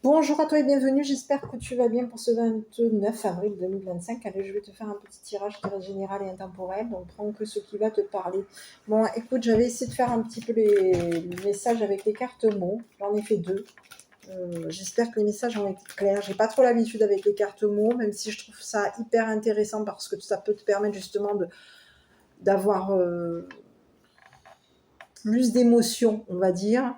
Bonjour à toi et bienvenue, j'espère que tu vas bien pour ce 29 avril 2025. Allez, je vais te faire un petit tirage général et intemporel, donc prends que ce qui va te parler. Bon, écoute, j'avais essayé de faire un petit peu les messages avec les cartes mots, j'en ai fait deux. J'espère que les messages ont été clairs. J'ai pas trop l'habitude avec les cartes mots, même si je trouve ça hyper intéressant parce que ça peut te permettre justement d'avoir plus d'émotions, on va dire.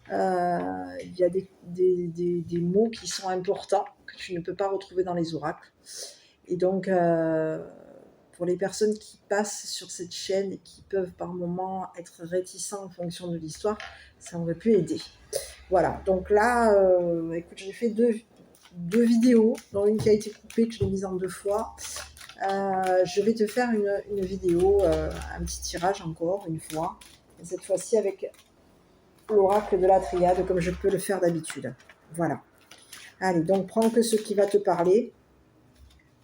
Il y a des mots qui sont importants que tu ne peux pas retrouver dans les oracles. Et donc, pour les personnes qui passent sur cette chaîne et qui peuvent par moments être réticents en fonction de l'histoire, ça aurait pu aider. Voilà, donc là, écoute, j'ai fait deux vidéos, dont une qui a été coupée, que je l'ai mise en 2 fois. Je vais te faire une vidéo, un petit tirage encore, une fois. Et cette fois-ci avec l'oracle de la triade, comme je peux le faire d'habitude. Voilà. Allez, donc prends que ce qui va te parler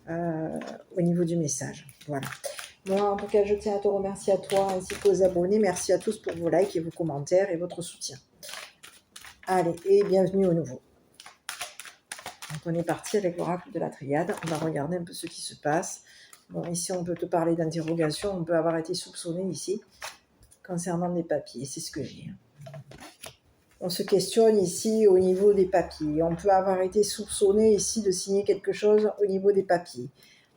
au niveau du message. Voilà. Moi, en tout cas, je tiens à te remercier à toi ainsi qu'aux abonnés. Merci à tous pour vos likes et vos commentaires et votre soutien. Allez, et bienvenue au nouveau. Donc, on est parti avec l'oracle de la triade. On va regarder un peu ce qui se passe. Bon, ici, on peut te parler d'interrogation. On peut avoir été soupçonné ici concernant des papiers. C'est ce que j'ai. On se questionne ici au niveau des papiers. On peut avoir été soupçonné ici de signer quelque chose au niveau des papiers.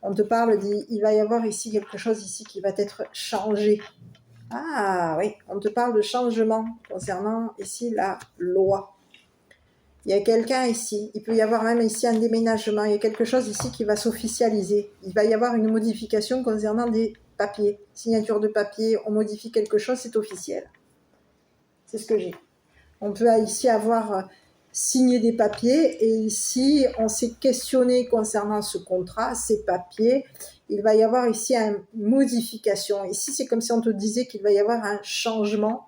On te parle il va y avoir ici quelque chose ici qui va être changé. Ah oui, on te parle de changement concernant ici la loi. Il y a quelqu'un ici, il peut y avoir même ici un déménagement, il y a quelque chose ici qui va s'officialiser. Il va y avoir une modification concernant des papiers. Signature de papier, on modifie quelque chose, c'est officiel. C'est ce que j'ai. On peut ici avoir signé des papiers et ici, on s'est questionné concernant ce contrat, ces papiers. Il va y avoir ici une modification. Ici, c'est comme si on te disait qu'il va y avoir un changement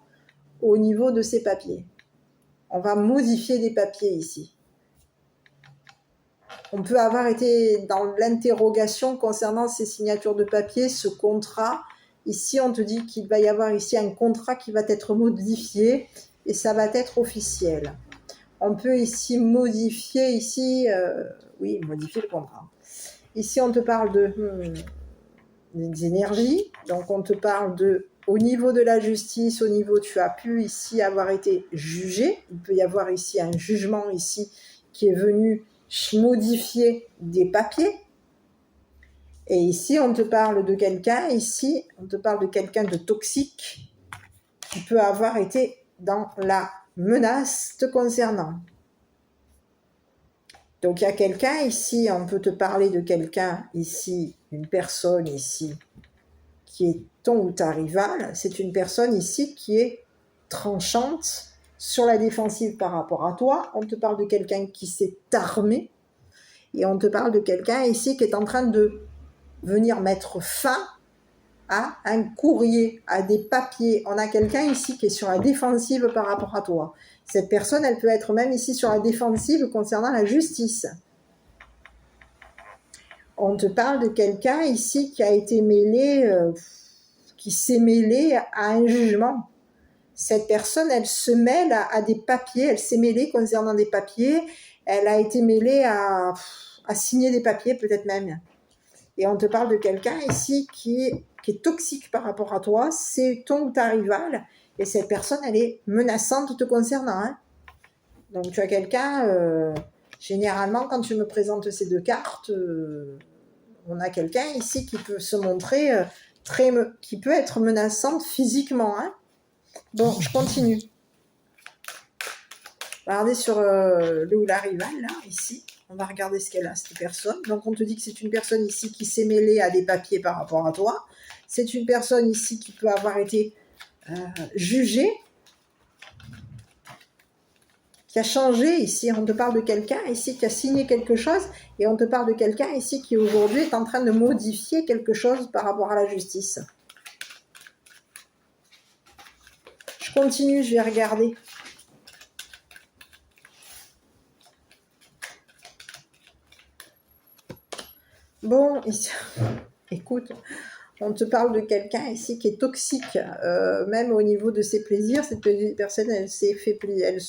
au niveau de ces papiers. On va modifier des papiers ici. On peut avoir été dans l'interrogation concernant ces signatures de papier, ce contrat. Ici, on te dit qu'il va y avoir ici un contrat qui va être modifié et ça va être officiel. On peut ici modifier, oui, modifier le contrat. Ici, on te parle des énergies. Donc, on te parle au niveau de la justice, au niveau, tu as pu ici avoir été jugé. Il peut y avoir ici un jugement ici qui est venu modifier des papiers. Et ici, on te parle de quelqu'un, ici, on te parle de quelqu'un de toxique qui peut avoir été dans la menace te concernant. Donc, il y a quelqu'un ici, on peut te parler de quelqu'un ici, une personne ici, qui est ton ou ta rivale. C'est une personne ici qui est tranchante, sur la défensive par rapport à toi. On te parle de quelqu'un qui s'est armé. Et on te parle de quelqu'un ici qui est en train de venir mettre fin à un courrier, à des papiers. On a quelqu'un ici qui est sur la défensive par rapport à toi. Cette personne, elle peut être même ici sur la défensive concernant la justice. On te parle de quelqu'un ici qui a été mêlé, qui s'est mêlé à un jugement. Cette personne, elle se mêle à des papiers, elle s'est mêlée concernant des papiers, elle a été mêlée à signer des papiers peut-être même. Et on te parle de quelqu'un ici qui est toxique par rapport à toi, c'est ton ou ta rivale, et cette personne, elle est menaçante te concernant. Hein. Donc tu as quelqu'un, généralement quand tu me présentes ces deux cartes, on a quelqu'un ici qui peut se montrer qui peut être menaçante physiquement. Hein. Bon, je continue. Regardez sur le ou la rivale, là, ici. On va regarder ce qu'elle a, cette personne. Donc, on te dit que c'est une personne ici qui s'est mêlée à des papiers par rapport à toi. C'est une personne ici qui peut avoir été jugée, qui a changé ici. On te parle de quelqu'un ici qui a signé quelque chose et on te parle de quelqu'un ici qui aujourd'hui est en train de modifier quelque chose par rapport à la justice. Je continue, je vais regarder. Bon, ici, écoute, on te parle de quelqu'un ici qui est toxique, même au niveau de ses plaisirs. Cette personne, elle s'est fait plaisir,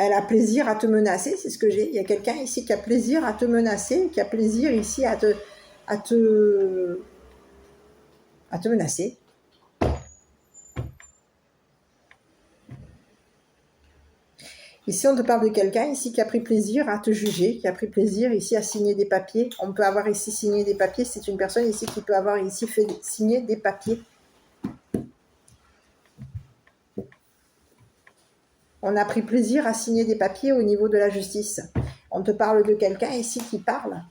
Elle a plaisir à te menacer, c'est ce que j'ai. Il y a quelqu'un ici qui a plaisir à te menacer, qui a plaisir ici à te menacer. Ici, on te parle de quelqu'un ici qui a pris plaisir à te juger, qui a pris plaisir ici à signer des papiers. On peut avoir ici signé des papiers. C'est une personne ici qui peut avoir ici fait signer des papiers. On a pris plaisir à signer des papiers au niveau de la justice. On te parle de quelqu'un ici qui parle.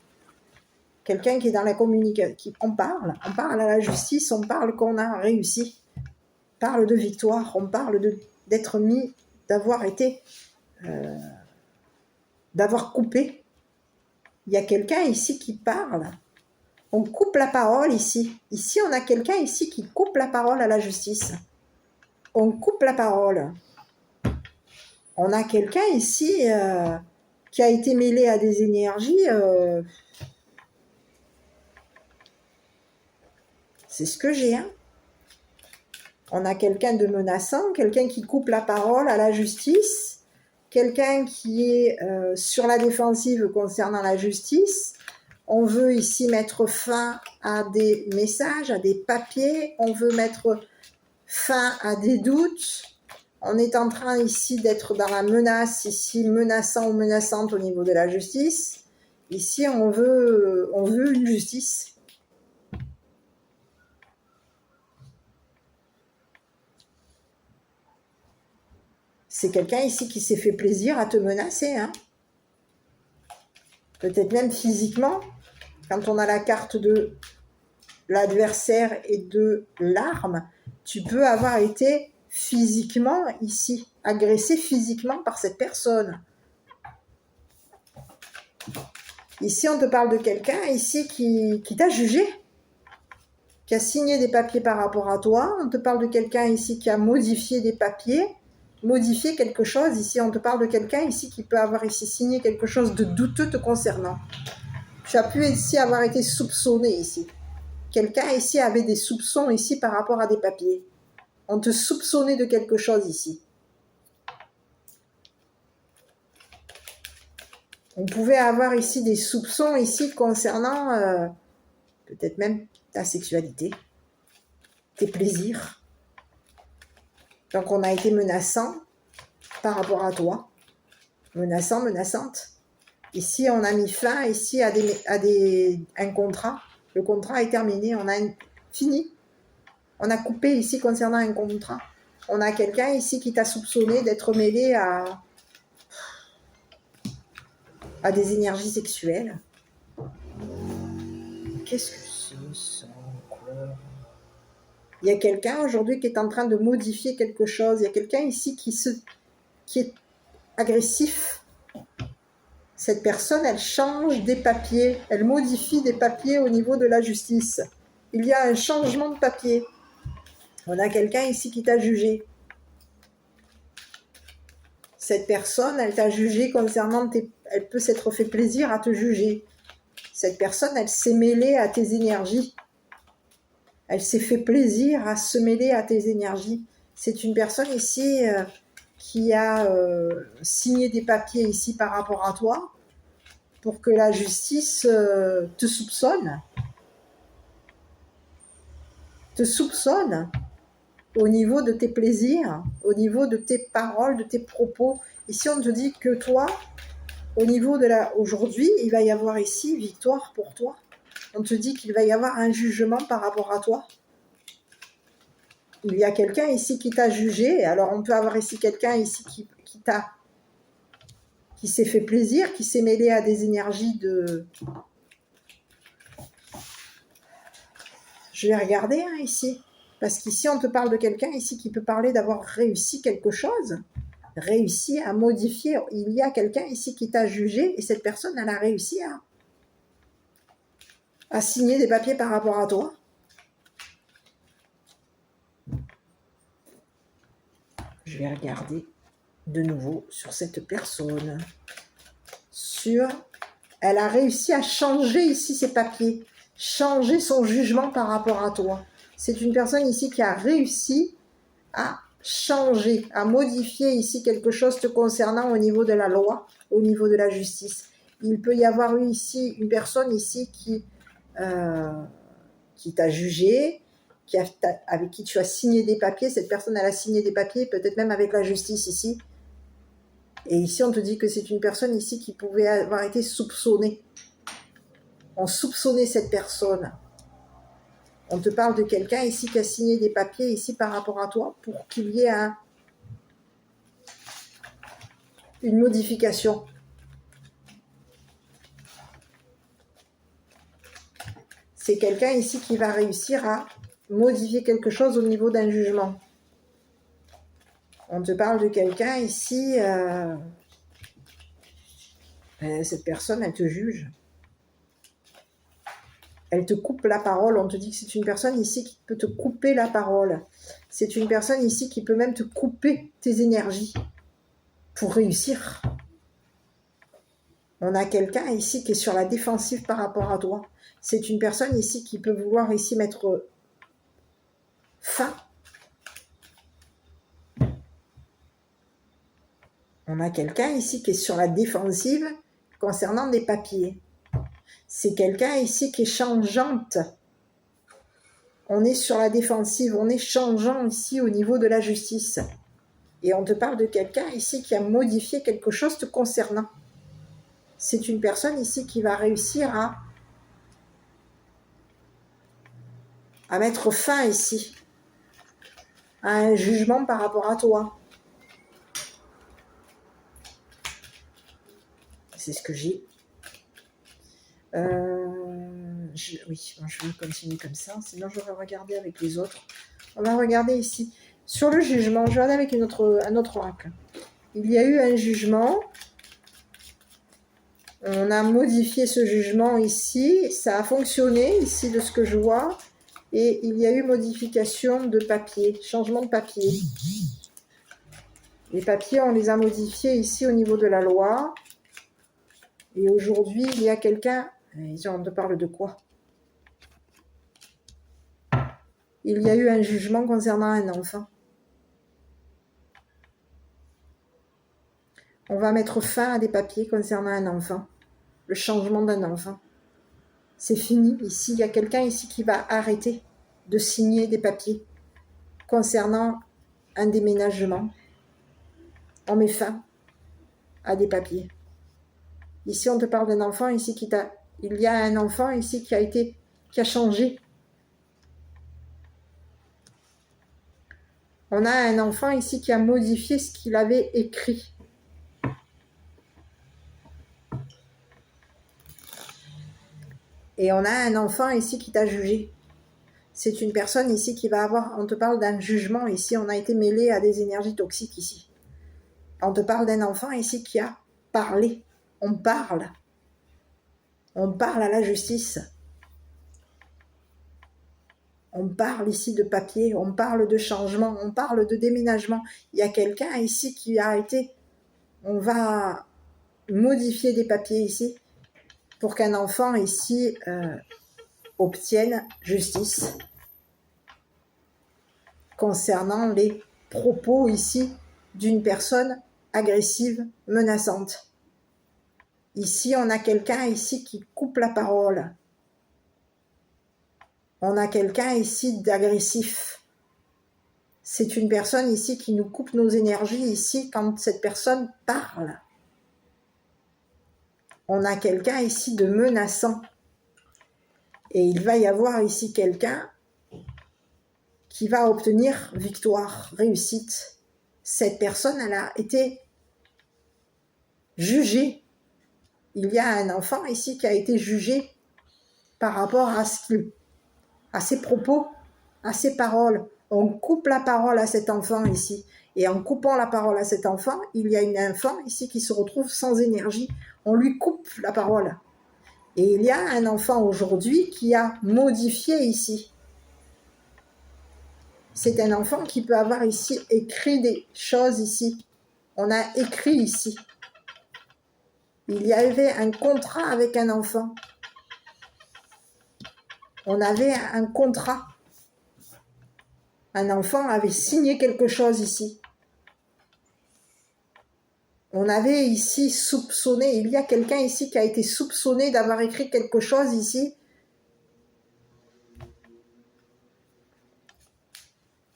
Quelqu'un qui est dans la communication. On parle à la justice, on parle qu'on a réussi. On parle de victoire, on parle d'être mis, d'avoir été, d'avoir coupé. Il y a quelqu'un ici qui parle. On coupe la parole ici. Ici, on a quelqu'un ici qui coupe la parole à la justice. On coupe la parole. On a quelqu'un ici qui a été mêlé à des énergies. C'est ce que j'ai. Hein. On a quelqu'un de menaçant, quelqu'un qui coupe la parole à la justice, quelqu'un qui est sur la défensive concernant la justice. On veut ici mettre fin à des messages, à des papiers. On veut mettre fin à des doutes. On est en train ici d'être dans la menace, ici menaçant ou menaçante au niveau de la justice. Ici, on veut une justice. C'est quelqu'un ici qui s'est fait plaisir à te menacer. Hein. Peut-être même physiquement, quand on a la carte de l'adversaire et de l'arme, tu peux avoir été physiquement ici, agressé physiquement par cette personne. Ici, on te parle de quelqu'un ici qui t'a jugé, qui a signé des papiers par rapport à toi. On te parle de quelqu'un ici qui a modifié des papiers, modifié quelque chose. Ici, on te parle de quelqu'un ici qui peut avoir ici signé quelque chose de douteux te concernant. Tu as pu ici avoir été soupçonné ici. Quelqu'un ici avait des soupçons ici par rapport à des papiers. On te soupçonnait de quelque chose ici. On pouvait avoir ici des soupçons ici concernant peut-être même ta sexualité, tes plaisirs. Donc on a été menaçant par rapport à toi. Menaçant, menaçante. Ici on a mis fin ici à un contrat. Le contrat est terminé, on a fini. On a coupé ici concernant un contrat. On a quelqu'un ici qui t'a soupçonné d'être mêlé à des énergies sexuelles. Qu'est-ce que c'est ça encore? Il y a quelqu'un aujourd'hui qui est en train de modifier quelque chose. Il y a quelqu'un ici qui est agressif. Cette personne, elle change des papiers. Elle modifie des papiers au niveau de la justice. Il y a un changement de papier. On a quelqu'un ici qui t'a jugé. Cette personne, elle t'a jugé concernant elle peut s'être fait plaisir à te juger. Cette personne, elle s'est mêlée à tes énergies. Elle s'est fait plaisir à se mêler à tes énergies. C'est une personne ici qui a signé des papiers ici par rapport à toi pour que la justice te soupçonne. Te soupçonne au niveau de tes plaisirs, au niveau de tes paroles, de tes propos. Ici, on te dit que toi, au niveau de aujourd'hui, il va y avoir ici victoire pour toi. On te dit qu'il va y avoir un jugement par rapport à toi. Il y a quelqu'un ici qui t'a jugé. Alors, on peut avoir ici quelqu'un ici qui s'est fait plaisir, qui s'est mêlé à des énergies de... Je vais regarder hein, ici. Parce qu'ici, on te parle de quelqu'un ici qui peut parler d'avoir réussi quelque chose, réussi à modifier. Il y a quelqu'un ici qui t'a jugé et cette personne, elle a réussi à signer des papiers par rapport à toi. Je vais regarder de nouveau sur cette personne. Elle a réussi à changer ici ses papiers, changer son jugement par rapport à toi. C'est une personne ici qui a réussi à changer, à modifier ici quelque chose te concernant au niveau de la loi, au niveau de la justice. Il peut y avoir eu ici une personne ici qui t'a jugé, avec qui tu as signé des papiers. Cette personne, elle a signé des papiers, peut-être même avec la justice ici. Et ici, on te dit que c'est une personne ici qui pouvait avoir été soupçonnée. On soupçonnait cette personne. On te parle de quelqu'un ici qui a signé des papiers ici par rapport à toi pour qu'il y ait une modification. C'est quelqu'un ici qui va réussir à modifier quelque chose au niveau d'un jugement. On te parle de quelqu'un ici, cette personne, elle te juge. Elle te coupe la parole. On te dit que c'est une personne ici qui peut te couper la parole. C'est une personne ici qui peut même te couper tes énergies pour réussir. On a quelqu'un ici qui est sur la défensive par rapport à toi. C'est une personne ici qui peut vouloir ici mettre fin. On a quelqu'un ici qui est sur la défensive concernant des papiers. C'est quelqu'un ici qui est changeante. On est sur la défensive, on est changeant ici au niveau de la justice. Et on te parle de quelqu'un ici qui a modifié quelque chose te concernant. C'est une personne ici qui va réussir à mettre fin ici à un jugement par rapport à toi. C'est ce que j'ai. Oui, je vais continuer comme ça, sinon je vais regarder avec les autres. On va regarder ici. Sur le jugement, je vais regarder avec un autre oracle. Il y a eu un jugement. On a modifié ce jugement ici. Ça a fonctionné ici de ce que je vois. Et il y a eu modification de papier, changement de papier. Les papiers, on les a modifiés ici au niveau de la loi. Et aujourd'hui, il y a quelqu'un... On te parle de quoi? Il y a eu un jugement concernant un enfant. On va mettre fin à des papiers concernant un enfant. Le changement d'un enfant. C'est fini. Ici, il y a quelqu'un ici qui va arrêter de signer des papiers concernant un déménagement. On met fin à des papiers. Ici, on te parle d'un enfant ici il y a un enfant ici qui a changé. On a un enfant ici qui a modifié ce qu'il avait écrit. Et on a un enfant ici qui t'a jugé. C'est une personne ici qui va avoir... On te parle d'un jugement ici. On a été mêlé à des énergies toxiques ici. On te parle d'un enfant ici qui a parlé. On parle. On parle à la justice. On parle ici de papier. On parle de changement. On parle de déménagement. Il y a quelqu'un ici qui a été... On va modifier des papiers ici pour qu'un enfant ici obtienne justice concernant les propos ici d'une personne agressive, menaçante. Ici, on a quelqu'un ici qui coupe la parole. On a quelqu'un ici d'agressif. C'est une personne ici qui nous coupe nos énergies ici quand cette personne parle. On a quelqu'un ici de menaçant. Et il va y avoir ici quelqu'un qui va obtenir victoire, réussite. Cette personne, elle a été jugée. Il y a un enfant ici qui a été jugé par rapport à ses propos, à ses paroles. On coupe la parole à cet enfant ici. Et en coupant la parole à cet enfant, il y a un enfant ici qui se retrouve sans énergie. On lui coupe la parole. Et il y a un enfant aujourd'hui qui a modifié ici. C'est un enfant qui peut avoir ici écrit des choses ici. On a écrit ici. Il y avait un contrat avec un enfant. On avait un contrat. Un enfant avait signé quelque chose ici. On avait ici soupçonné, il y a quelqu'un ici qui a été soupçonné d'avoir écrit quelque chose ici.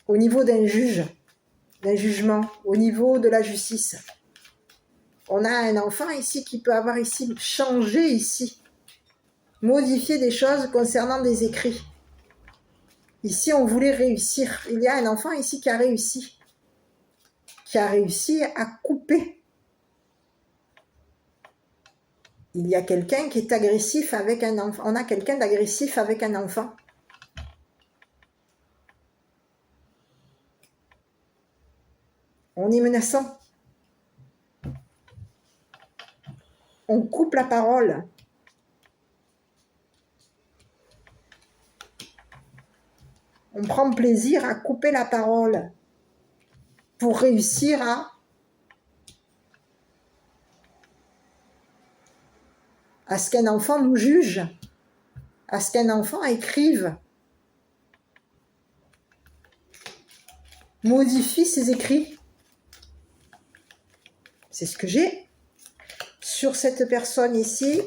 Au niveau d'un juge, d'un jugement, au niveau de la justice. On a un enfant ici qui peut avoir ici changé ici, modifié des choses concernant des écrits. Ici, on voulait réussir. Il y a un enfant ici qui a réussi à couper. Il y a quelqu'un qui est agressif avec un enfant. On a quelqu'un d'agressif avec un enfant. On est menaçant. On coupe la parole. On prend plaisir à couper la parole pour réussir à ce qu'un enfant nous juge, à ce qu'un enfant écrive, modifie ses écrits. C'est ce que j'ai sur cette personne ici.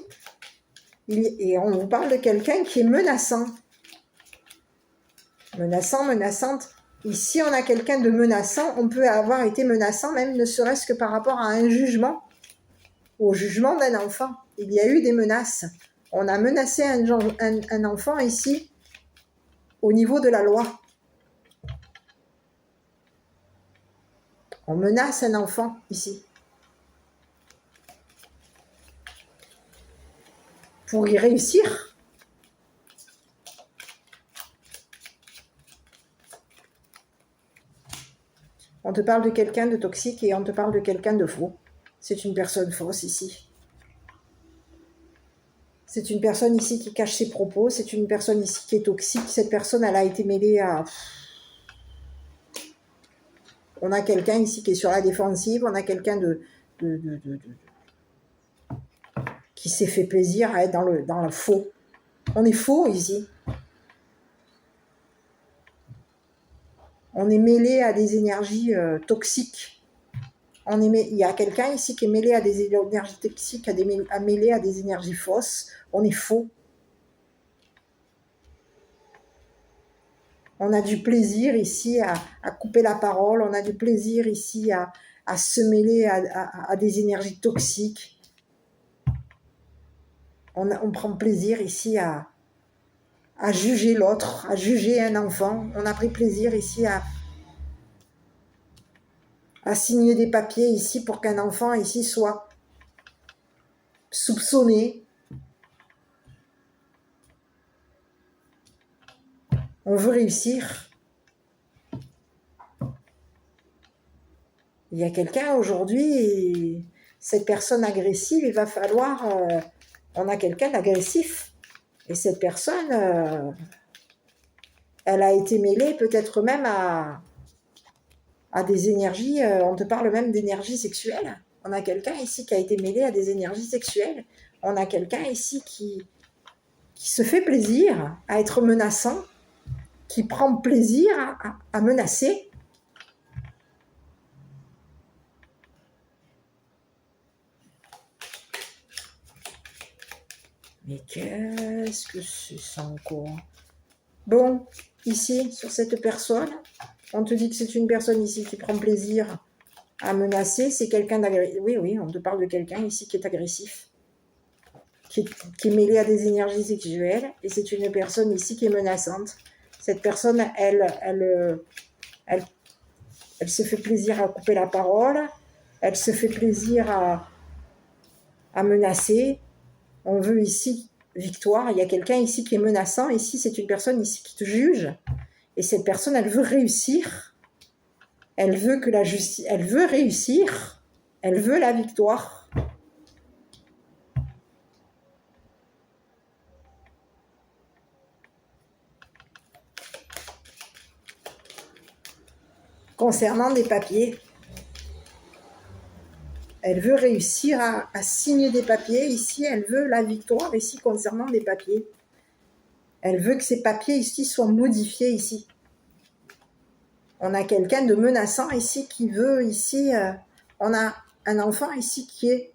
Et on vous parle de quelqu'un qui est menaçant. Menaçant, menaçante. Ici, on a quelqu'un de menaçant. On peut avoir été menaçant, même ne serait-ce que par rapport à un jugement, au jugement d'un enfant. Il y a eu des menaces. On a menacé un enfant ici, au niveau de la loi. On menace un enfant ici. Pour y réussir. On te parle de quelqu'un de toxique et on te parle de quelqu'un de faux. C'est une personne fausse ici. C'est une personne ici qui cache ses propos. C'est une personne ici qui est toxique. Cette personne, elle a été mêlée à... On a quelqu'un ici qui est sur la défensive. On a quelqu'un qui s'est fait plaisir à être dans le faux. On est faux ici. On est mêlé à des énergies toxiques. Il y a quelqu'un ici qui est mêlé à des énergies toxiques, mêlé à des énergies fausses. On est faux. On a du plaisir ici à couper la parole. On a du plaisir ici à se mêler à des énergies toxiques. On prend plaisir ici à juger l'autre, à juger un enfant. On a pris plaisir ici à signer des papiers ici pour qu'un enfant ici soit soupçonné. On veut réussir. Il y a quelqu'un aujourd'hui, cette personne agressive, il va falloir... on a quelqu'un d'agressif. Et cette personne, elle a été mêlée peut-être même à des énergies, on te parle même d'énergie sexuelle. On a quelqu'un ici qui a été mêlé à des énergies sexuelles. On a quelqu'un ici qui se fait plaisir à être menaçant, qui prend plaisir à menacer. Mais qu'est-ce que c'est ça encore? Bon, ici, sur cette personne, on te dit que c'est une personne ici qui prend plaisir à menacer. C'est quelqu'un d'agressif. Oui, on te parle de quelqu'un ici qui est agressif, qui est mêlé à des énergies sexuelles. Et c'est une personne ici qui est menaçante. Cette personne, elle se fait plaisir à couper la parole. Elle se fait plaisir à menacer. On veut ici victoire. Il y a quelqu'un ici qui est menaçant. Ici, c'est une personne ici qui te juge. Et cette personne, elle veut réussir. Elle veut que la justice... Elle veut réussir. Elle veut la victoire. Concernant des papiers, elle veut réussir à signer des papiers. Ici, elle veut la victoire, ici, concernant des papiers. Elle veut que ces papiers, ici, soient modifiés, ici. On a quelqu'un de menaçant ici qui veut ici... on a un enfant ici qui est...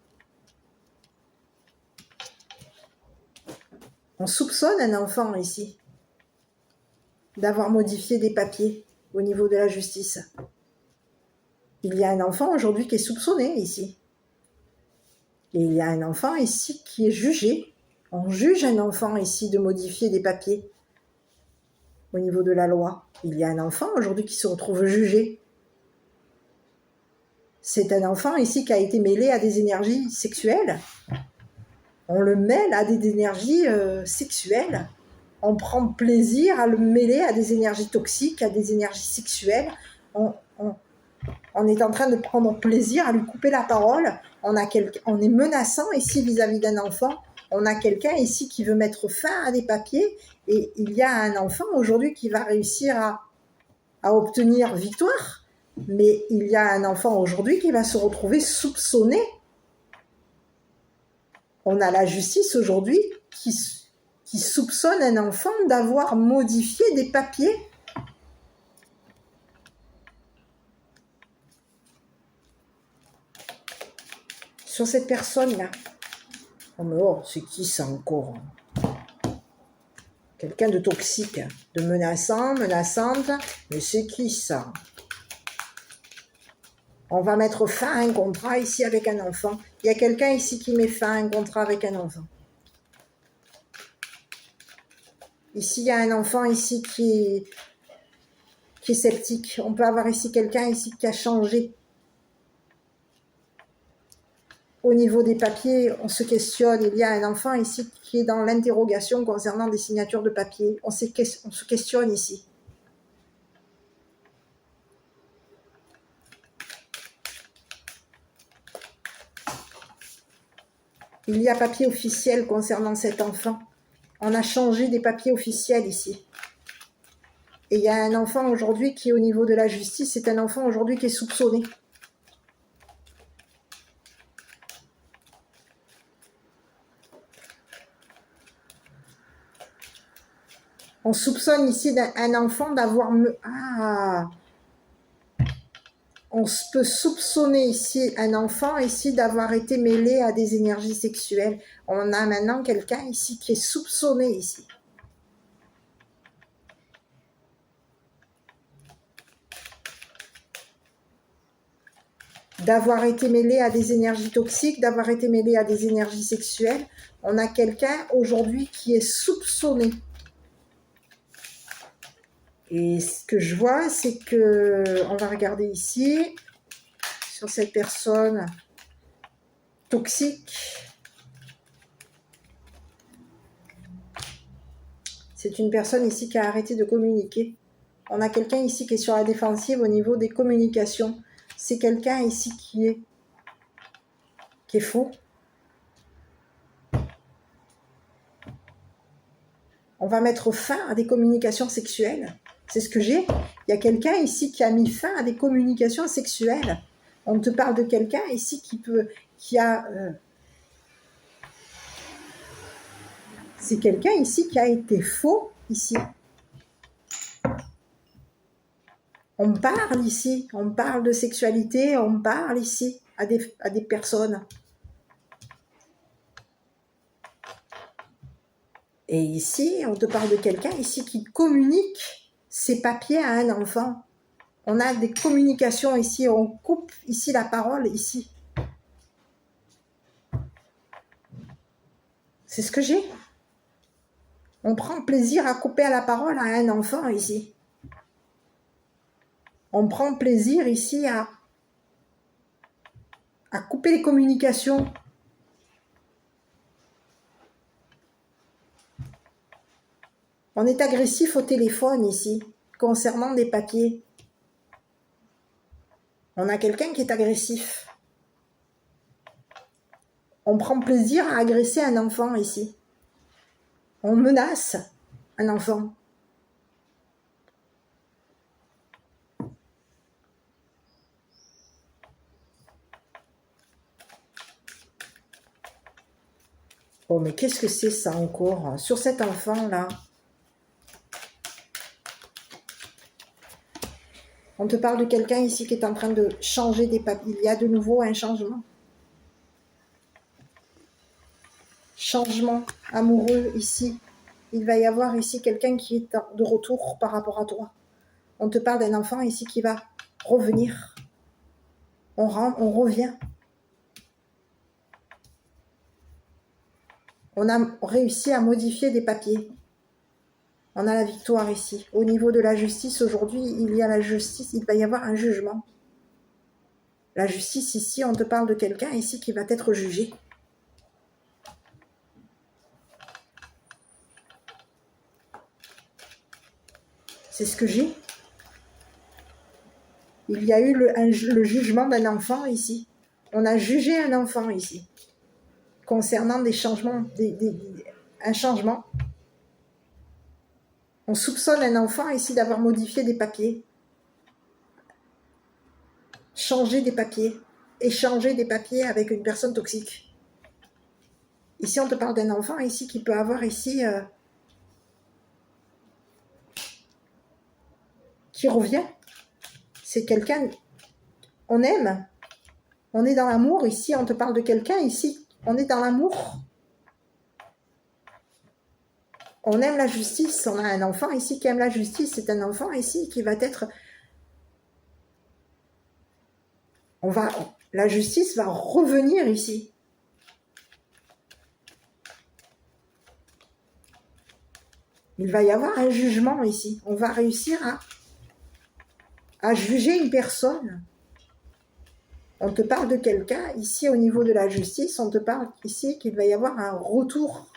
On soupçonne un enfant ici d'avoir modifié des papiers au niveau de la justice. Il y a un enfant aujourd'hui qui est soupçonné ici. Et il y a un enfant ici qui est jugé. On juge un enfant ici de modifier des papiers au niveau de la loi. Il y a un enfant aujourd'hui qui se retrouve jugé. C'est un enfant ici qui a été mêlé à des énergies sexuelles. On le mêle à des énergies sexuelles. On prend plaisir à le mêler à des énergies toxiques, à des énergies sexuelles. On est en train de prendre plaisir à lui couper la parole. On est menaçant ici vis-à-vis d'un enfant. On a quelqu'un ici qui veut mettre fin à des papiers. Et il y a un enfant aujourd'hui qui va réussir à obtenir victoire. Mais il y a un enfant aujourd'hui qui va se retrouver soupçonné. On a la justice aujourd'hui qui soupçonne un enfant d'avoir modifié des papiers. Sur cette personne-là. Oh mais oh, c'est qui ça encore? Quelqu'un de toxique, de menaçant, menaçante. Mais c'est qui ça? On va mettre fin à un contrat ici avec un enfant. Il y a quelqu'un ici qui met fin à un contrat avec un enfant. Ici, il y a un enfant ici qui est sceptique. On peut avoir ici quelqu'un ici qui a changé. Au niveau des papiers, on se questionne. Il y a un enfant ici qui est dans l'interrogation concernant des signatures de papier. On se questionne ici. Il y a papier officiel concernant cet enfant. On a changé des papiers officiels ici. Et il y a un enfant aujourd'hui qui est au niveau de la justice. C'est un enfant aujourd'hui qui est soupçonné. On soupçonne ici un enfant d'avoir... On peut soupçonner ici un enfant ici d'avoir été mêlé à des énergies sexuelles. On a maintenant quelqu'un ici qui est soupçonné ici. D'avoir été mêlé à des énergies toxiques, d'avoir été mêlé à des énergies sexuelles. On a quelqu'un aujourd'hui qui est soupçonné. Et ce que je vois, c'est que, on va regarder ici, sur cette personne toxique. C'est une personne ici qui a arrêté de communiquer. On a quelqu'un ici qui est sur la défensive au niveau des communications. C'est quelqu'un ici qui est faux. On va mettre fin à des communications sexuelles. C'est ce que j'ai. Il y a quelqu'un ici qui a mis fin à des communications sexuelles. On te parle de quelqu'un ici c'est quelqu'un ici qui a été faux ici. On parle ici, on parle de sexualité, on parle ici à des personnes. Et ici, on te parle de quelqu'un ici qui communique ses papiers à un enfant. On a des communications ici, on coupe ici la parole, ici. C'est ce que j'ai. On prend plaisir à couper la parole à un enfant ici. On prend plaisir ici à couper les communications. On est agressif au téléphone ici, concernant des papiers. On a quelqu'un qui est agressif. On prend plaisir à agresser un enfant ici. On menace un enfant. Oh, mais qu'est-ce que c'est ça encore sur cet enfant-là? On te parle de quelqu'un ici qui est en train de changer des papiers. Il y a de nouveau un changement. Changement amoureux ici. Il va y avoir ici quelqu'un qui est de retour par rapport à toi. On te parle d'un enfant ici qui va revenir. On revient. On a réussi à modifier des papiers. On a la victoire ici. Au niveau de la justice, aujourd'hui, il y a la justice. Il va y avoir un jugement. La justice ici, on te parle de quelqu'un ici qui va être jugé. C'est ce que j'ai. Il y a eu le jugement d'un enfant ici. On a jugé un enfant ici. Concernant des changements, un changement. On soupçonne un enfant ici d'avoir modifié des papiers. Changer des papiers. Échanger des papiers avec une personne toxique. Ici, on te parle d'un enfant ici qui peut avoir ici... qui revient. C'est quelqu'un... On aime. On est dans l'amour. Ici, on te parle de quelqu'un ici. On est dans l'amour. On aime la justice. On a un enfant ici qui aime la justice. C'est un enfant ici qui va être... La justice va revenir ici. Il va y avoir un jugement ici. On va réussir à juger une personne. On te parle de quelqu'un ici au niveau de la justice. On te parle ici qu'il va y avoir un retour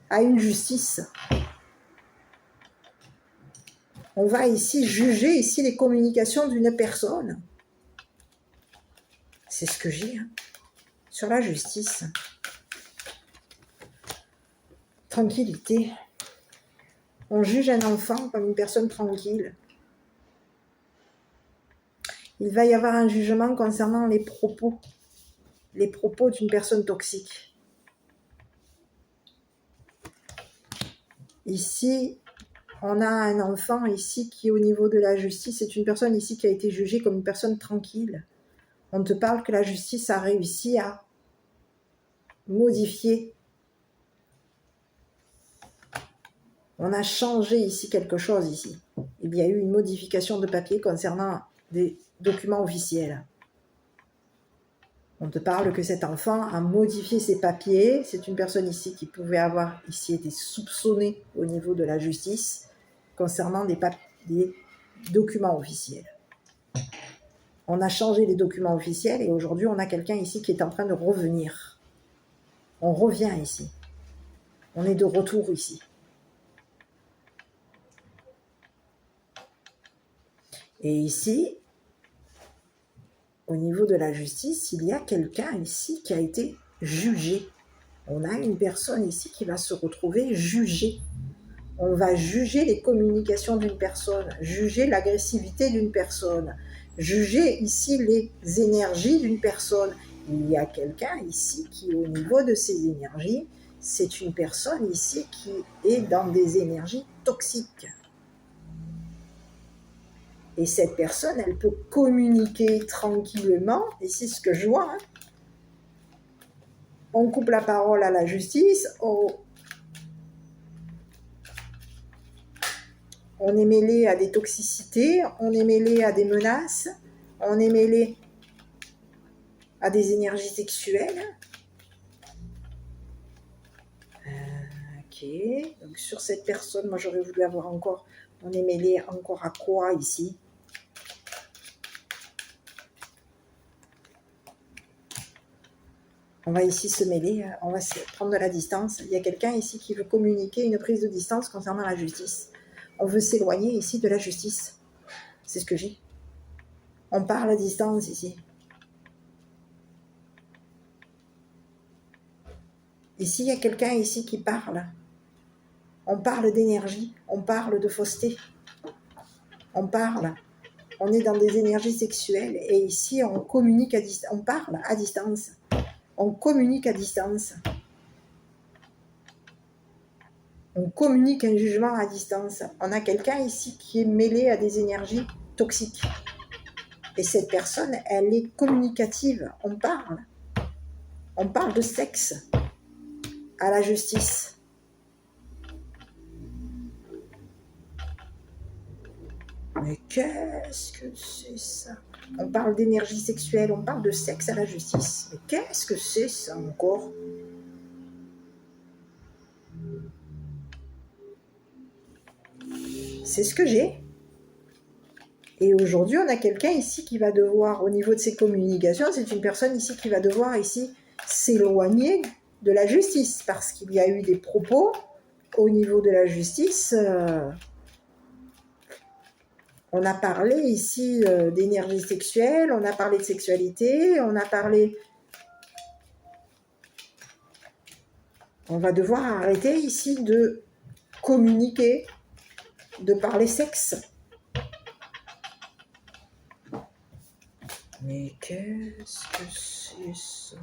à une justice. On va ici juger ici les communications d'une personne. C'est ce que j'ai sur la justice. Tranquillité. On juge un enfant comme une personne tranquille. Il va y avoir un jugement concernant les propos d'une personne toxique. Ici, on a un enfant ici qui, au niveau de la justice, c'est une personne ici qui a été jugée comme une personne tranquille. On te parle que la justice a réussi à modifier. On a changé ici quelque chose ici. Il y a eu une modification de papier concernant des documents officiels. On te parle que cet enfant a modifié ses papiers. C'est une personne ici qui pouvait avoir ici été soupçonnée au niveau de la justice concernant des documents officiels. On a changé les documents officiels et aujourd'hui on a quelqu'un ici qui est en train de revenir. On revient ici. On est de retour ici. Et ici, au niveau de la justice, il y a quelqu'un ici qui a été jugé. On a une personne ici qui va se retrouver jugée. On va juger les communications d'une personne, juger l'agressivité d'une personne, juger ici les énergies d'une personne. Il y a quelqu'un ici qui, au niveau de ces énergies, c'est une personne ici qui est dans des énergies toxiques. Et cette personne, elle peut communiquer tranquillement, et c'est ce que je vois. On coupe la parole à la justice, on est mêlé à des toxicités, on est mêlé à des menaces, on est mêlé à des énergies sexuelles. Ok, donc sur cette personne, moi j'aurais voulu avoir encore, on est mêlé encore à quoi ici ? On va ici se mêler, on va prendre de la distance. Il y a quelqu'un ici qui veut communiquer une prise de distance concernant la justice. On veut s'éloigner ici de la justice. C'est ce que j'ai. On parle à distance ici. Ici, il y a quelqu'un ici qui parle. On parle d'énergie, on parle de fausseté. On parle. On est dans des énergies sexuelles et ici, on communique à distance. On parle à distance. On communique à distance. On communique un jugement à distance. On a quelqu'un ici qui est mêlé à des énergies toxiques. Et cette personne, elle est communicative. On parle de sexe à la justice. Mais qu'est-ce que c'est ça? On parle d'énergie sexuelle, on parle de sexe à la justice. Mais qu'est-ce que c'est ça encore? C'est ce que j'ai. Et aujourd'hui, on a quelqu'un ici qui va devoir, au niveau de ses communications, c'est une personne ici qui va devoir ici s'éloigner de la justice parce qu'il y a eu des propos au niveau de la justice. On a parlé ici d'énergie sexuelle, on a parlé de sexualité, on a parlé... On va devoir arrêter ici de communiquer, de parler sexe. Mais qu'est-ce que c'est ça?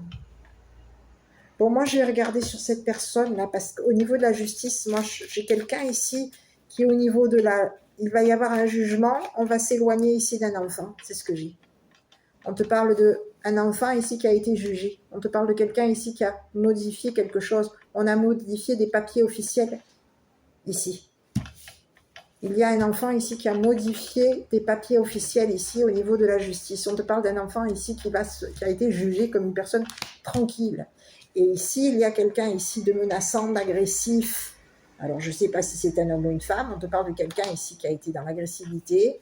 Bon, moi, je vais regarder sur cette personne-là, parce qu'au niveau de la justice, moi, j'ai quelqu'un ici qui, au niveau de la... Il va y avoir un jugement, on va s'éloigner ici d'un enfant, c'est ce que j'ai. On te parle d'un enfant ici qui a été jugé. On te parle de quelqu'un ici qui a modifié quelque chose. On a modifié des papiers officiels ici. Il y a un enfant ici qui a modifié des papiers officiels ici au niveau de la justice. On te parle d'un enfant ici qui a été jugé comme une personne tranquille. Et ici, il y a quelqu'un ici de menaçant, d'agressif. Alors, je ne sais pas si c'est un homme ou une femme. On te parle de quelqu'un ici qui a été dans l'agressivité.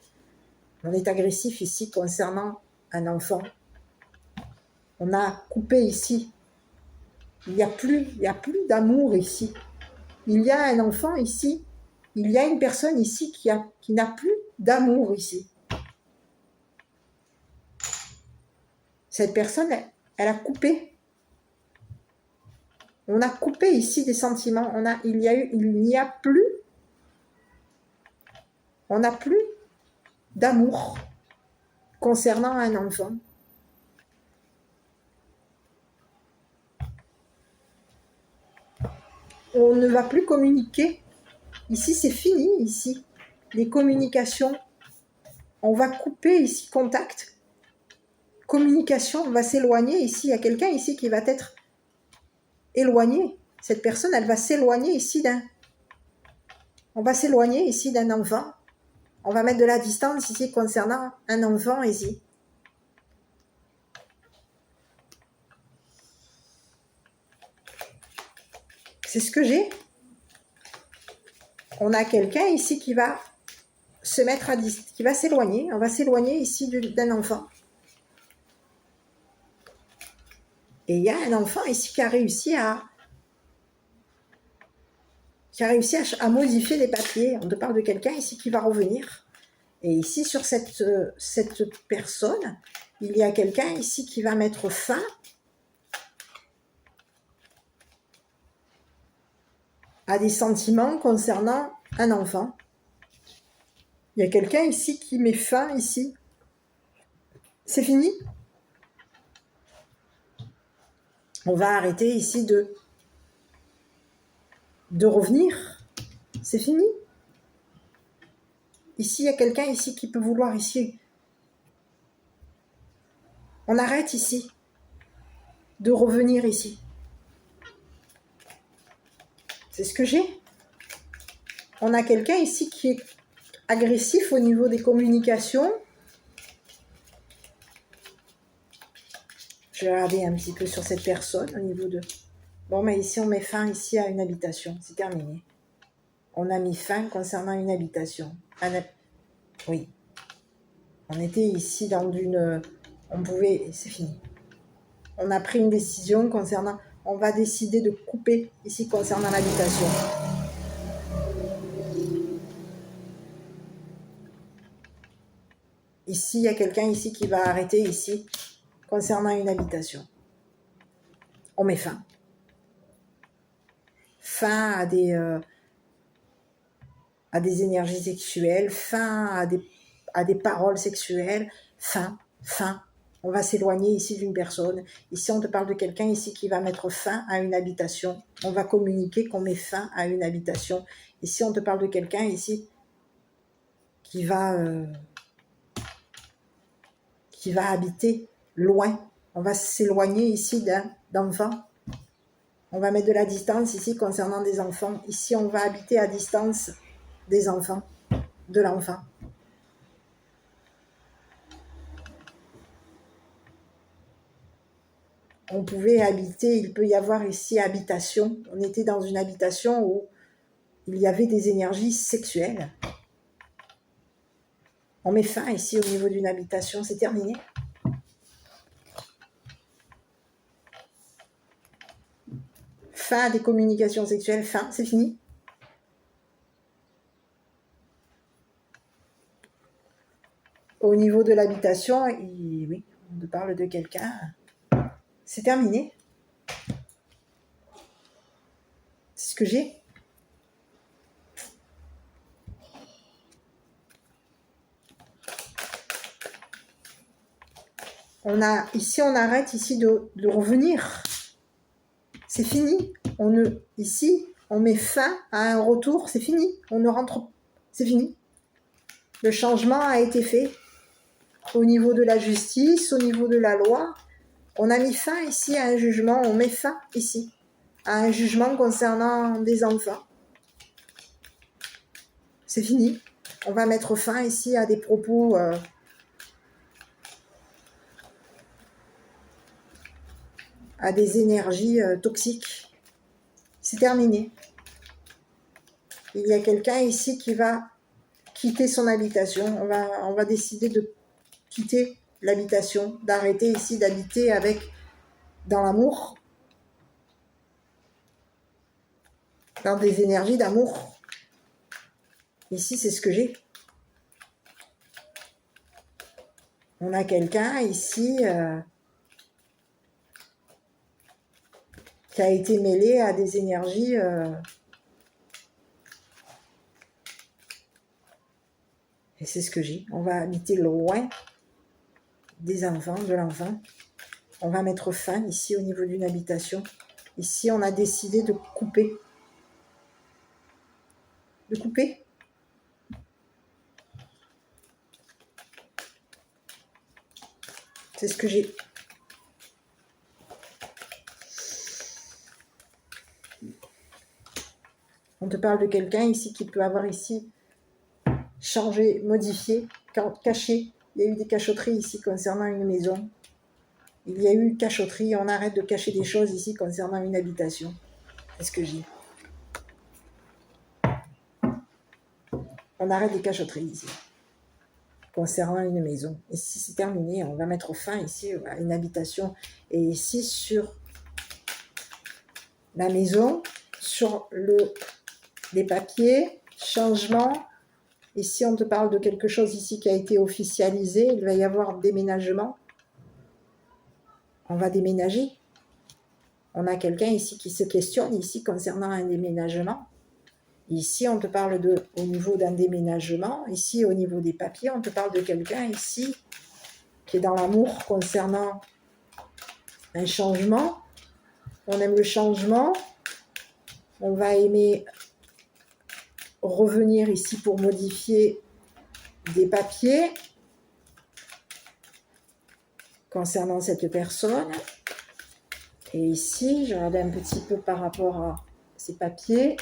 On est agressif ici concernant un enfant. On a coupé ici. Il n'y a plus d'amour ici. Il y a un enfant ici. Il y a une personne ici qui n'a plus d'amour ici. Cette personne, elle a coupé. On a coupé ici des sentiments. Il n'y a plus. On n'a plus d'amour concernant un enfant. On ne va plus communiquer. Ici, c'est fini, ici. Les communications. On va couper ici contact. Communication, on va s'éloigner ici. Il y a quelqu'un ici qui va être éloigné. Cette personne, elle va s'éloigner ici On va s'éloigner ici d'un enfant. On va mettre de la distance ici concernant un enfant ici. C'est ce que j'ai. On a quelqu'un ici qui va se mettre à distance, qui va s'éloigner. On va s'éloigner ici d'un enfant. Et il y a un enfant ici qui a réussi à modifier les papiers. On te parle de quelqu'un ici qui va revenir. Et ici, sur cette personne, il y a quelqu'un ici qui va mettre fin à des sentiments concernant un enfant. Il y a quelqu'un ici qui met fin ici. C'est fini. On va arrêter ici de revenir. C'est fini. Ici, il y a quelqu'un ici qui peut vouloir ici. On arrête ici de revenir ici. C'est ce que j'ai. On a quelqu'un ici qui est agressif au niveau des communications. Je vais regarder un petit peu sur cette personne au niveau de... Bon, mais ici, on met fin ici à une habitation. C'est terminé. On a mis fin concernant une habitation. Oui. On était ici dans une... On pouvait... C'est fini. On a pris une décision concernant... On va décider de couper ici concernant l'habitation. Ici, il y a quelqu'un ici qui va arrêter ici concernant une habitation. On met fin. Fin à des énergies sexuelles, fin à des paroles sexuelles, fin. On va s'éloigner ici d'une personne. Ici, on te parle de quelqu'un ici qui va mettre fin à une habitation. On va communiquer qu'on met fin à une habitation. Ici, on te parle de quelqu'un ici qui va qui va habiter loin. On va s'éloigner ici d'enfants. On va mettre de la distance ici concernant des enfants. Ici, on va habiter à distance des enfants, de l'enfant. On pouvait habiter, il peut y avoir ici habitation. On était dans une habitation où il y avait des énergies sexuelles. On met fin ici au niveau d'une habitation, c'est terminé. Fin des communications sexuelles, fin, c'est fini. Au niveau de l'habitation, oui, on parle de quelqu'un. C'est terminé. C'est ce que j'ai. Ici, on arrête ici de revenir. C'est fini. Ici, on met fin à un retour. C'est fini. On ne rentre. C'est fini. Le changement a été fait au niveau de la justice, au niveau de la loi. On a mis fin ici à un jugement. On met fin ici à un jugement concernant des enfants. C'est fini. On va mettre fin ici à des propos à des énergies toxiques. C'est terminé. Il y a quelqu'un ici qui va quitter son habitation. On va décider de quitter l'habitation, d'arrêter ici d'habiter dans l'amour, dans des énergies d'amour. Ici, c'est ce que j'ai. On a quelqu'un ici qui a été mêlé à des énergies et c'est ce que j'ai. On va habiter loin des enfants, de l'enfant. On va mettre fin ici au niveau d'une habitation. Ici, on a décidé de couper. De couper. C'est ce que j'ai. On te parle de quelqu'un ici qui peut avoir ici changé, modifié, caché. Il y a eu des cachotteries ici concernant une maison. Il y a eu cachotterie. On arrête de cacher des choses ici concernant une habitation. C'est ce que j'ai. On arrête des cachotteries ici concernant une maison. Ici, c'est terminé. On va mettre fin ici à une habitation. Et ici, sur la maison, sur les papiers, changement. Ici, on te parle de quelque chose ici qui a été officialisé. Il va y avoir déménagement. On va déménager. On a quelqu'un ici qui se questionne ici concernant un déménagement. Ici, on te parle au niveau d'un déménagement. Ici, au niveau des papiers, on te parle de quelqu'un ici qui est dans l'amour concernant un changement. On aime le changement. On va aimer revenir ici pour modifier des papiers concernant cette personne. Et ici, je regarde un petit peu par rapport à ces papiers.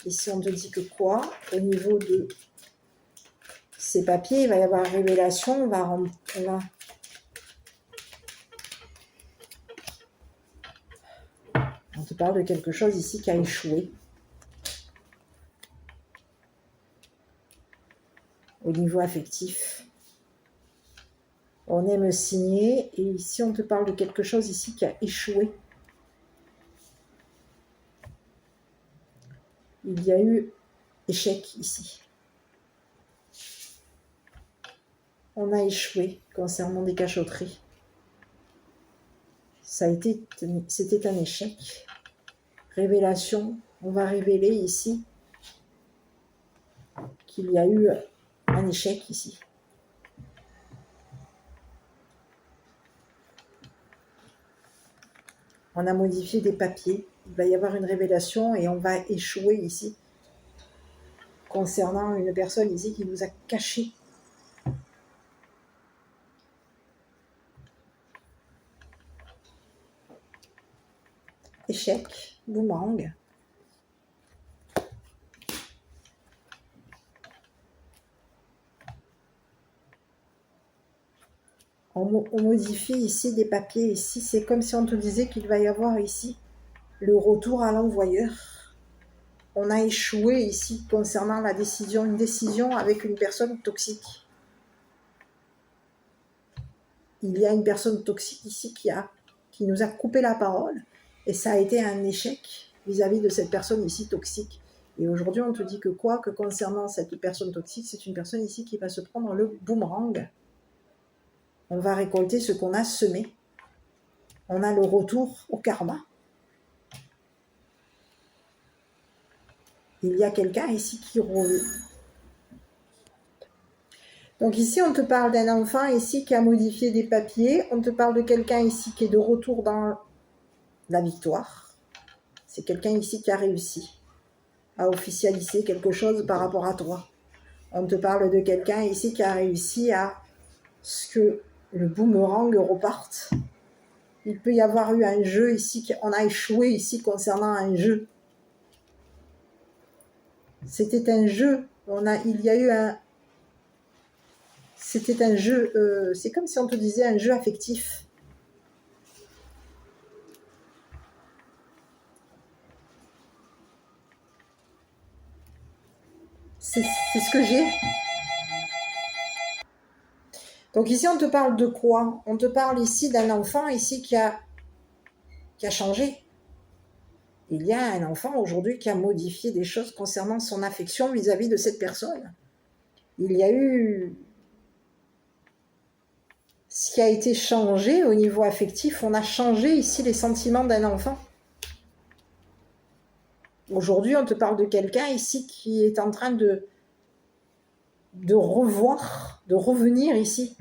Ici, on te dit que quoi? Au niveau de ces papiers, il va y avoir révélation. On te parle de quelque chose ici qui a échoué. Au niveau affectif. On aime signer. Et ici, on te parle de quelque chose ici qui a échoué. Il y a eu échec ici. On a échoué concernant des cachotteries. C'était un échec. Révélation. On va révéler ici qu'il y a eu un échec ici. On a modifié des papiers. Il va y avoir une révélation et on va échouer ici concernant une personne ici qui nous a caché échec, boomerang. On modifie ici des papiers. Ici, c'est comme si on te disait qu'il va y avoir ici le retour à l'envoyeur. On a échoué ici concernant la décision, une décision avec une personne toxique. Il y a une personne toxique ici qui nous a coupé la parole et ça a été un échec vis-à-vis de cette personne ici toxique. Et aujourd'hui, on te dit que quoi? Que concernant cette personne toxique, c'est une personne ici qui va se prendre le boomerang. On va récolter ce qu'on a semé. On a le retour au karma. Il y a quelqu'un ici qui revient. Donc ici, on te parle d'un enfant ici qui a modifié des papiers. On te parle de quelqu'un ici qui est de retour dans la victoire. C'est quelqu'un ici qui a réussi à officialiser quelque chose par rapport à toi. On te parle de quelqu'un ici qui a réussi à ce que le boomerang reparte. Il peut y avoir eu un jeu ici, on a échoué ici concernant un jeu. C'était un jeu, c'était un jeu, c'est comme si on te disait un jeu affectif. C'est ce que j'ai. Donc ici, on te parle de quoi? On te parle ici d'un enfant ici qui a changé. Il y a un enfant aujourd'hui qui a modifié des choses concernant son affection vis-à-vis de cette personne. Il y a eu ce qui a été changé au niveau affectif. On a changé ici les sentiments d'un enfant. Aujourd'hui, on te parle de quelqu'un ici qui est en train de revoir, de revenir ici.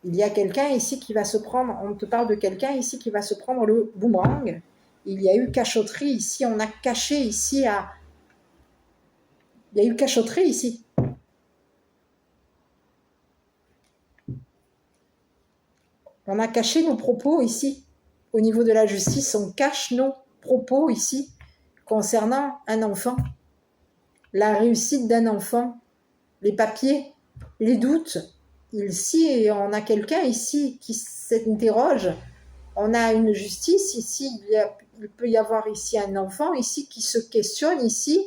Il y a quelqu'un ici qui va se prendre, on te parle de quelqu'un ici qui va se prendre le boomerang. Il y a eu cachotterie ici, on a caché ici Il y a eu cachotterie ici. On a caché nos propos ici. Au niveau de la justice, on cache nos propos ici concernant un enfant. La réussite d'un enfant, les papiers, les doutes. Ici, on a quelqu'un ici qui s'interroge. On a une justice ici. Il peut y avoir ici un enfant ici qui se questionne ici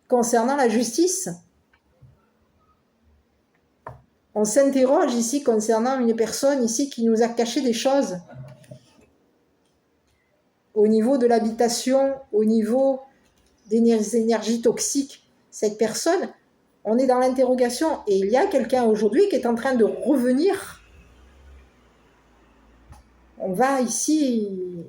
concernant la justice. On s'interroge ici concernant une personne ici qui nous a caché des choses. Au niveau de l'habitation, au niveau des énergies toxiques, cette personne, on est dans l'interrogation. Et il y a quelqu'un aujourd'hui qui est en train de revenir. On va ici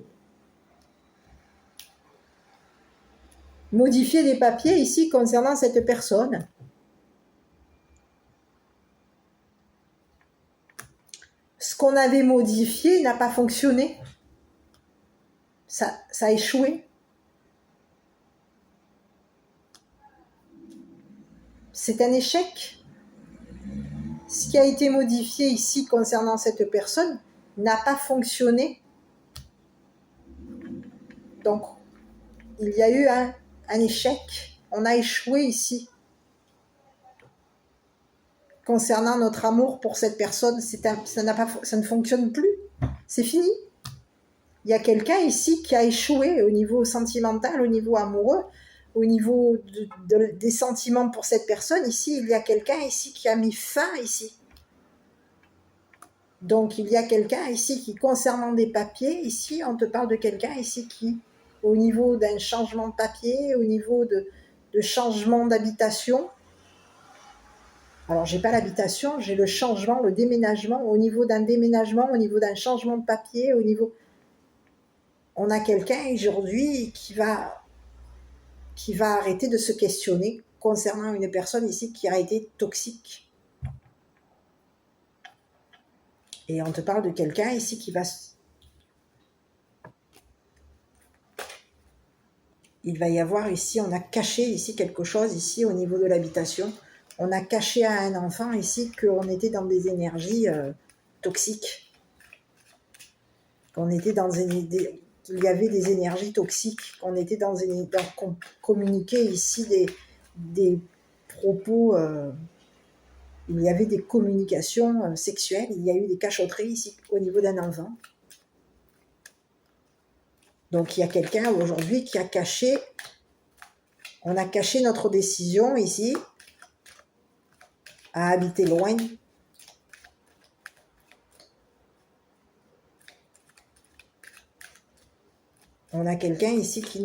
modifier des papiers ici concernant cette personne. Ce qu'on avait modifié n'a pas fonctionné. Ça a échoué. C'est un échec. Ce qui a été modifié ici concernant cette personne n'a pas fonctionné. Donc, il y a eu un échec. On a échoué ici. Concernant notre amour pour cette personne, ça ne fonctionne plus. C'est fini. Il y a quelqu'un ici qui a échoué au niveau sentimental, au niveau amoureux, au niveau des sentiments pour cette personne. Ici, il y a quelqu'un ici qui a mis fin ici. Donc, il y a quelqu'un ici qui, concernant des papiers, ici, on te parle de quelqu'un ici qui, au niveau d'un changement de papier, au niveau de changement d'habitation, alors j'ai pas l'habitation, j'ai le changement, le déménagement, au niveau d'un déménagement, au niveau d'un changement de papier, au niveau... On a quelqu'un aujourd'hui qui va arrêter de se questionner concernant une personne ici qui a été toxique. Et on te parle de quelqu'un ici qui va... Il va y avoir ici, on a caché ici quelque chose ici au niveau de l'habitation. On a caché à un enfant ici qu'on était dans des énergies toxiques. qu'on était dans il y avait des énergies toxiques, qu'on était qu'on communiquait ici des propos, il y avait des communications sexuelles, il y a eu des cachotteries ici au niveau d'un enfant. Donc il y a quelqu'un aujourd'hui qui a caché, on a caché notre décision ici à habiter loin. On a quelqu'un ici qui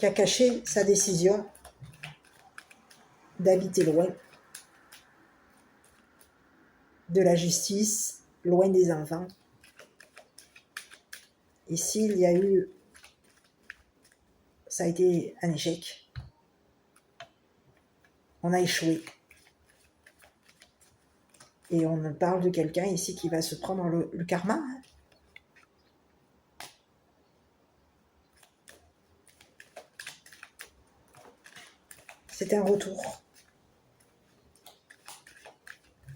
a caché sa décision d'habiter loin de la justice, loin des enfants. Ici, il y a eu, ça a été un échec. On a échoué. Et on parle de quelqu'un ici qui va se prendre le karma. C'est un retour.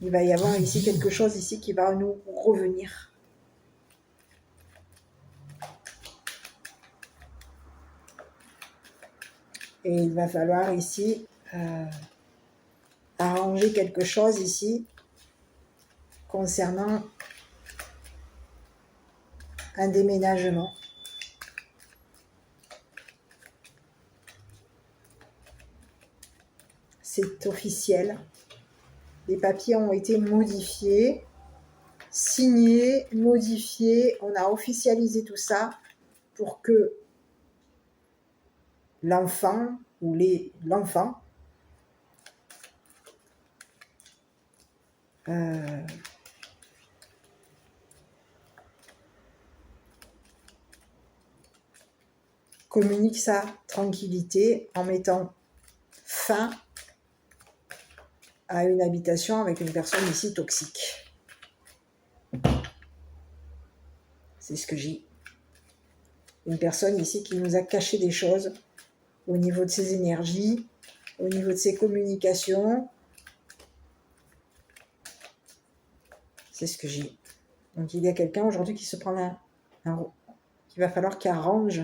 Il va y avoir ici quelque chose ici qui va nous revenir. Et il va falloir ici arranger quelque chose ici concernant un déménagement. C'est officiel. Les papiers ont été modifiés, signés, modifiés. On a officialisé tout ça pour que l'enfant ou l'enfant communique sa tranquillité en mettant fin à une habitation avec une personne ici toxique. C'est ce que j'ai. Une personne ici qui nous a caché des choses au niveau de ses énergies, au niveau de ses communications. C'est ce que j'ai. Donc il y a quelqu'un aujourd'hui qui se prend qu'il va falloir qu'il arrange.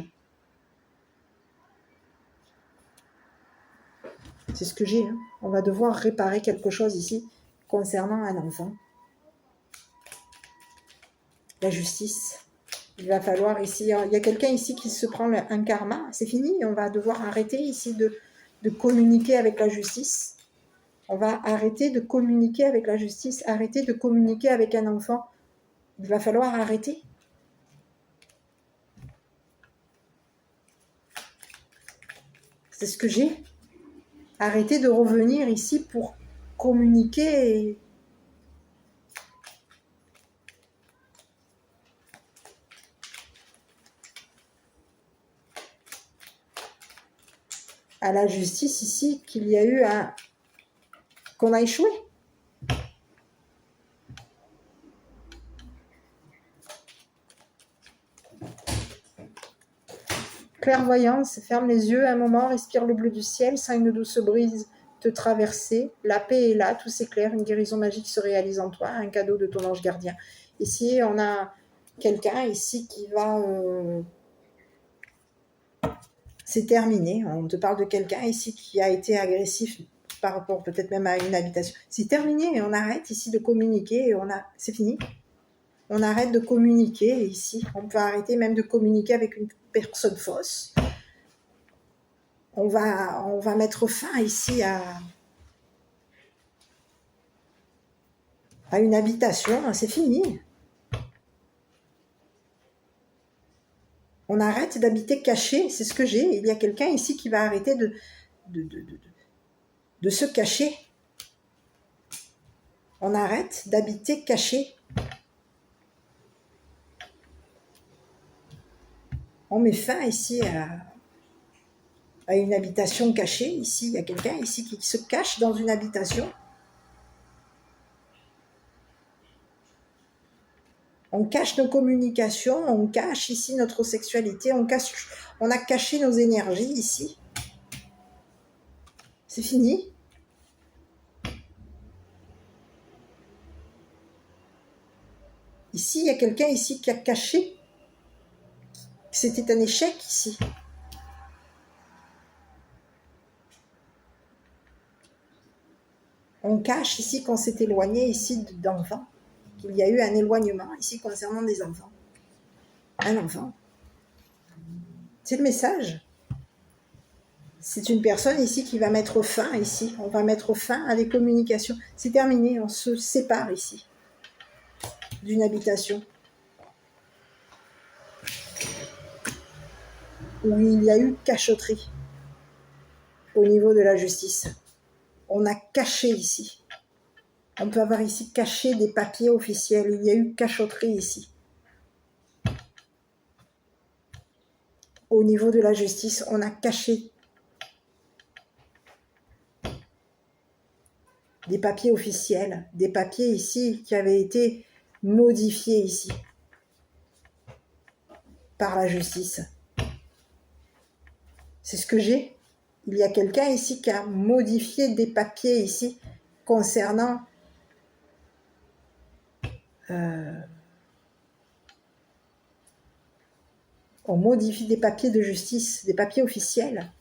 C'est ce que j'ai. Hein. On va devoir réparer quelque chose ici concernant un enfant. La justice. Il va falloir ici, il y a quelqu'un ici qui se prend un karma, c'est fini, on va devoir arrêter ici de communiquer avec la justice. On va arrêter de communiquer avec la justice, arrêter de communiquer avec un enfant. Il va falloir arrêter. C'est ce que j'ai. Arrêter de revenir ici pour communiquer à la justice ici qu'il y a eu qu'on a échoué. Clairvoyance, ferme les yeux un moment, respire le bleu du ciel, sens une douce brise te traverser, la paix est là, tout s'éclaire, une guérison magique se réalise en toi, un cadeau de ton ange gardien. Ici, on a quelqu'un ici qui va... c'est terminé, on te parle de quelqu'un ici qui a été agressif par rapport peut-être même à une habitation. C'est terminé, on arrête ici de communiquer, c'est fini. On arrête de communiquer ici, on peut arrêter même de communiquer avec une personne fausse. On va mettre fin ici à une habitation, c'est fini. On arrête d'habiter caché, c'est ce que j'ai. Il y a quelqu'un ici qui va arrêter de se cacher. On arrête d'habiter caché. On met fin ici à une habitation cachée. Ici, il y a quelqu'un ici qui se cache dans une habitation. On cache nos communications, on cache ici notre sexualité, on a caché nos énergies ici. C'est fini. Ici, il y a quelqu'un ici qui a caché que c'était un échec ici. On cache ici qu'on s'est éloigné ici d'enfants, qu'il y a eu un éloignement ici concernant des enfants. Un enfant. C'est le message. C'est une personne ici qui va mettre fin ici. On va mettre fin à des communications. C'est terminé, on se sépare ici d'une habitation où il y a eu cachotterie au niveau de la justice. On a caché ici. On peut avoir ici caché des papiers officiels. Il y a eu cachotterie ici. Au niveau de la justice, on a caché des papiers officiels, des papiers ici qui avaient été modifiés ici par la justice. C'est ce que j'ai. Il y a quelqu'un ici qui a modifié des papiers ici concernant on modifie des papiers de justice, des papiers officiels.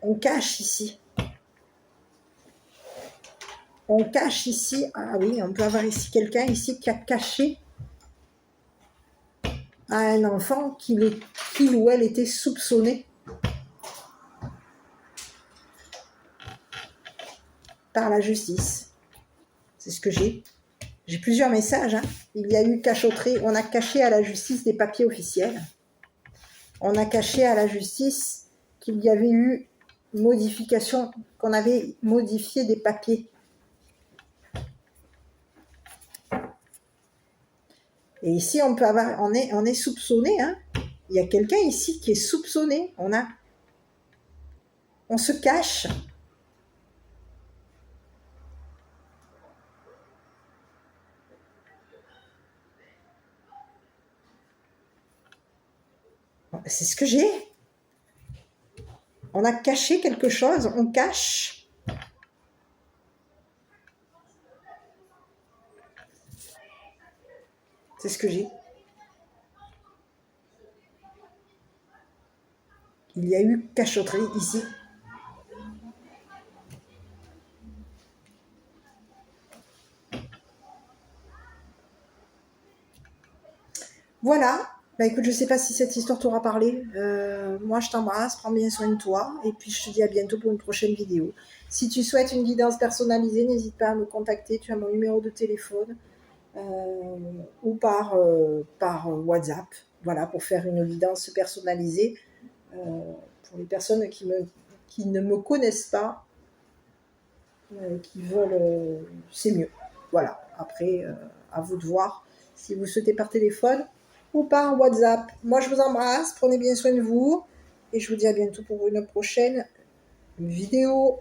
On cache ici. On cache ici. Ah oui, on peut avoir ici quelqu'un ici qui a caché à un enfant qu'il ou elle était soupçonné par la justice. C'est ce que j'ai. J'ai plusieurs messages. Hein. Il y a eu cachotterie. On a caché à la justice des papiers officiels. On a caché à la justice qu'il y avait eu modification, qu'on avait modifié des papiers. Et ici, on peut avoir, on est soupçonné. Hein. Il y a quelqu'un ici qui est soupçonné. On se cache. C'est ce que j'ai. On a caché quelque chose. On cache. C'est ce que j'ai. Il y a eu cachotterie ici. Voilà. Bah écoute, je ne sais pas si cette histoire t'aura parlé. Moi, je t'embrasse, prends bien soin de toi. Et puis, je te dis à bientôt pour une prochaine vidéo. Si tu souhaites une guidance personnalisée, n'hésite pas à me contacter. Tu as mon numéro de téléphone ou par WhatsApp. Voilà, pour faire une guidance personnalisée. Pour les personnes qui ne me connaissent pas, qui veulent, c'est mieux. Voilà. Après, à vous de voir si vous souhaitez par téléphone ou par WhatsApp. Moi, je vous embrasse, prenez bien soin de vous et je vous dis à bientôt pour une prochaine vidéo.